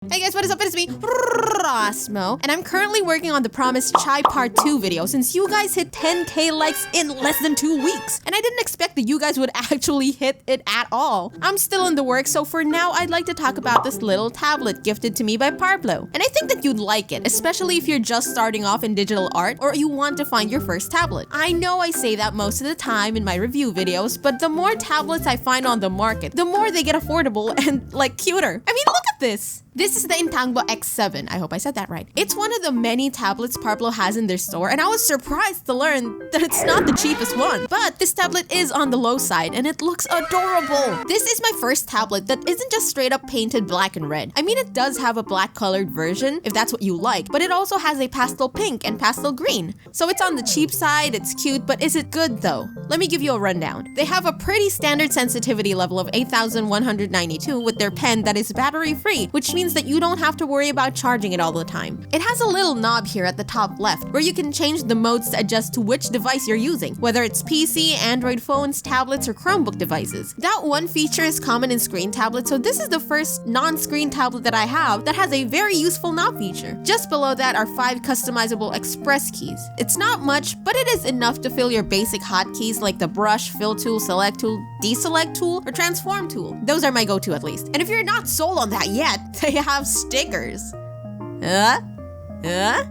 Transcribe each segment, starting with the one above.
Hey guys, what is up? It is me, Rosmo, and I'm currently working on the promised Chai Part 2 video since you guys hit 10k likes in less than 2 weeks. And I didn't expect that you guys would actually hit it at all. I'm still in the works, so for now, I'd like to talk about this little tablet gifted to me by Parblo. And I think that you'd like it, especially if you're just starting off in digital art or you want to find your first tablet. I know I say that most of the time in my review videos, but the more tablets I find on the market, the more they get affordable and like cuter. I mean, look at this. This is the Intangbo X7. I hope I said that right. It's one of the many tablets Parblo has in their store, and I was surprised to learn that it's not the cheapest one. But this tablet is on the low side, and it looks adorable. This is my first tablet that isn't just straight up painted black and red. I mean, it does have a black colored version, if that's what you like, but it also has a pastel pink and pastel green. So it's on the cheap side, it's cute, but is it good though? Let me give you a rundown. They have a pretty standard sensitivity level of 8192 with their pen that is battery free, which means that you don't have to worry about charging it all the time. It has a little knob here at the top left where you can change the modes to adjust to which device you're using, whether it's PC, Android phones, tablets, or Chromebook devices. That one feature is common in screen tablets, so this is the first non-screen tablet that I have that has a very useful knob feature. Just below that are 5 customizable express keys. It's not much, but it is enough to fill your basic hotkeys like the brush, fill tool, select tool, deselect tool, or transform tool. Those are my go-to at least. And if you're not sold on that yet, they have stickers.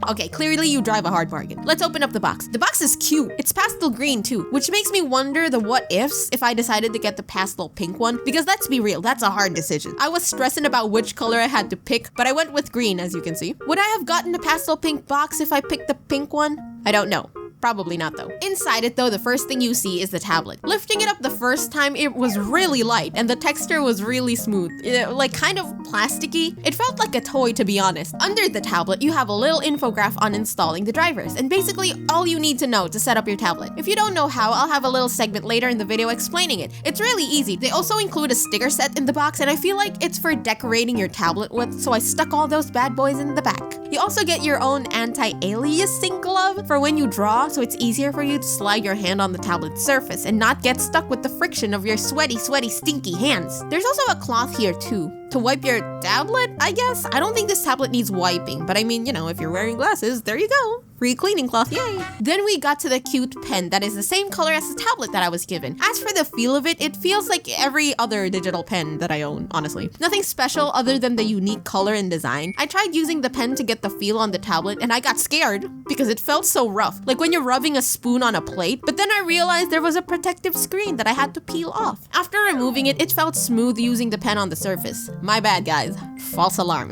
Okay, clearly you drive a hard bargain. Let's open up the box. The box is cute. It's pastel green too, which makes me wonder the what ifs if I decided to get the pastel pink one, because let's be real, that's a hard decision. I was stressing about which color I had to pick, but I went with green, as you can see. Would I have gotten a pastel pink box if I picked the pink one? I don't know. Probably not though. Inside it though, the first thing you see is the tablet. Lifting it up the first time, it was really light and the texture was really smooth. Like kind of plasticky. It felt like a toy, to be honest. Under the tablet, you have a little infograph on installing the drivers and basically all you need to know to set up your tablet. If you don't know how, I'll have a little segment later in the video explaining it. It's really easy. They also include a sticker set in the box and I feel like it's for decorating your tablet with, so I stuck all those bad boys in the back. You also get your own anti-aliasing glove for when you draw, so it's easier for you to slide your hand on the tablet's surface and not get stuck with the friction of your sweaty, stinky hands. There's also a cloth here too, to wipe your tablet, I guess? I don't think this tablet needs wiping, but I mean, you know, if you're wearing glasses, there you go. Free cleaning cloth, yay! Then we got to the cute pen that is the same color as the tablet that I was given. As for the feel of it, it feels like every other digital pen that I own, honestly. Nothing special other than the unique color and design. I tried using the pen to get the feel on the tablet and I got scared because it felt so rough, like when you're rubbing a spoon on a plate, but then I realized there was a protective screen that I had to peel off. After removing it, it felt smooth using the pen on the surface. My bad, guys. False alarm.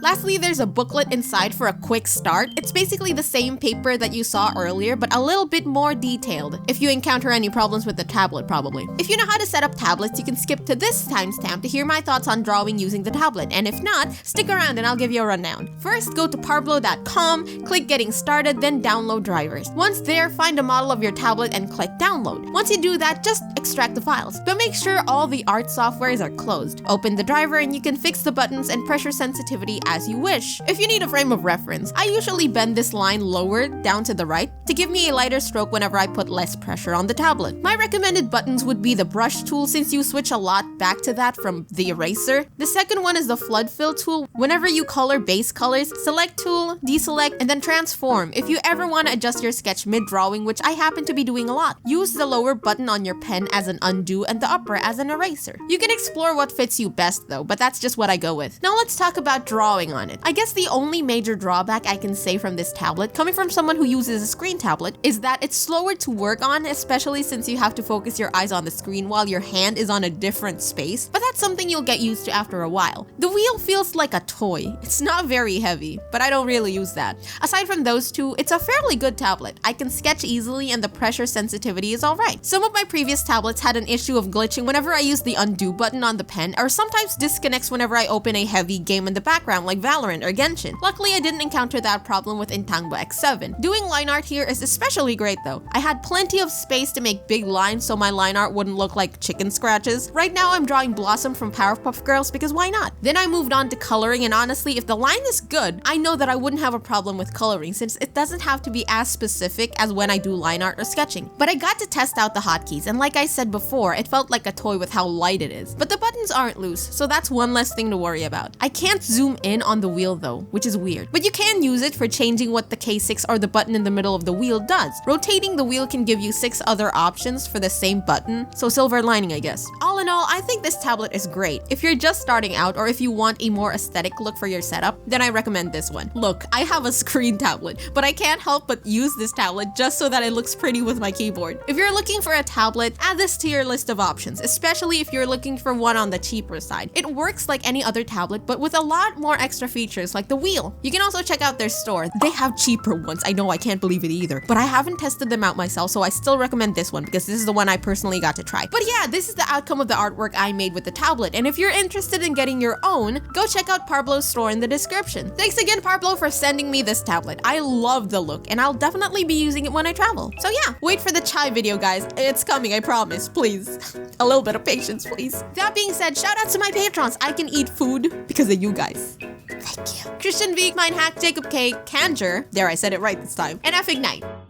Lastly, there's a booklet inside for a quick start. It's basically the same paper that you saw earlier, but a little bit more detailed. If you encounter any problems with the tablet, probably. If you know how to set up tablets, you can skip to this timestamp to hear my thoughts on drawing using the tablet. And if not, stick around and I'll give you a rundown. First, go to parblo.com, click getting started, then download drivers. Once there, find a model of your tablet and click download. Once you do that, just extract the files. But make sure all the art softwares are closed. Open the driver and you can fix the buttons and pressure sensitivity as you wish. If you need a frame of reference, I usually bend this line lower down to the right to give me a lighter stroke whenever I put less pressure on the tablet. My recommended buttons would be the brush tool since you switch a lot back to that from the eraser. The second one is the flood fill tool. Whenever you color base colors, select tool, deselect, and then transform. If you ever want to adjust your sketch mid-drawing, which I happen to be doing a lot, use the lower button on your pen as an undo and the upper as an eraser. You can explore what fits you best though, but that's just what I go with. Now let's talk about drawing on it. I guess the only major drawback I can say from this tablet, coming from someone who uses a screen tablet, is that it's slower to work on, especially since you have to focus your eyes on the screen while your hand is on a different space, but that's something you'll get used to after a while. The wheel feels like a toy. It's not very heavy, but I don't really use that. Aside from those two, it's a fairly good tablet. I can sketch easily and the pressure sensitivity is alright. Some of my previous tablets had an issue of glitching whenever I use the undo button on the pen, or sometimes disconnects whenever I open a heavy game in the background, like like Valorant or Genshin. Luckily, I didn't encounter that problem with Intangbo X7. Doing line art here is especially great though. I had plenty of space to make big lines so my line art wouldn't look like chicken scratches. Right now, I'm drawing Blossom from Powerpuff Girls because why not? Then I moved on to coloring, and honestly, if the line is good, I know that I wouldn't have a problem with coloring since it doesn't have to be as specific as when I do line art or sketching. But I got to test out the hotkeys, and like I said before, it felt like a toy with how light it is. But the buttons aren't loose, so that's one less thing to worry about. I can't zoom in on the wheel though, which is weird. But you can use it for changing what the K6 or the button in the middle of the wheel does. Rotating the wheel can give you 6 other options for the same button, so silver lining, I guess. All in all, I think this tablet is great. If you're just starting out or if you want a more aesthetic look for your setup, then I recommend this one. Look, I have a screen tablet, but I can't help but use this tablet just so that it looks pretty with my keyboard. If you're looking for a tablet, add this to your list of options, especially if you're looking for one on the cheaper side. It works like any other tablet, but with a lot more extra features like the wheel. You can also check out their store. They have cheaper ones. I know, I can't believe it either, but I haven't tested them out myself, so I still recommend this one because this is the one I personally got to try. But yeah, this is the outcome of the artwork I made with the tablet, and if you're interested in getting your own, go check out Parblo's store in the description. Thanks again, Parblo, for sending me this tablet. I love the look, and I'll definitely be using it when I travel. So yeah, wait for the chai video, guys. It's coming, I promise, please. A little bit of patience, please. That being said, shout out to my patrons. I can eat food because of you guys. Thank you. Christian V, Mine Hack, Jacob K, Kanger, there I said it right this time, and 𝐀𝐦𝐚𝐳𝐨𝐧.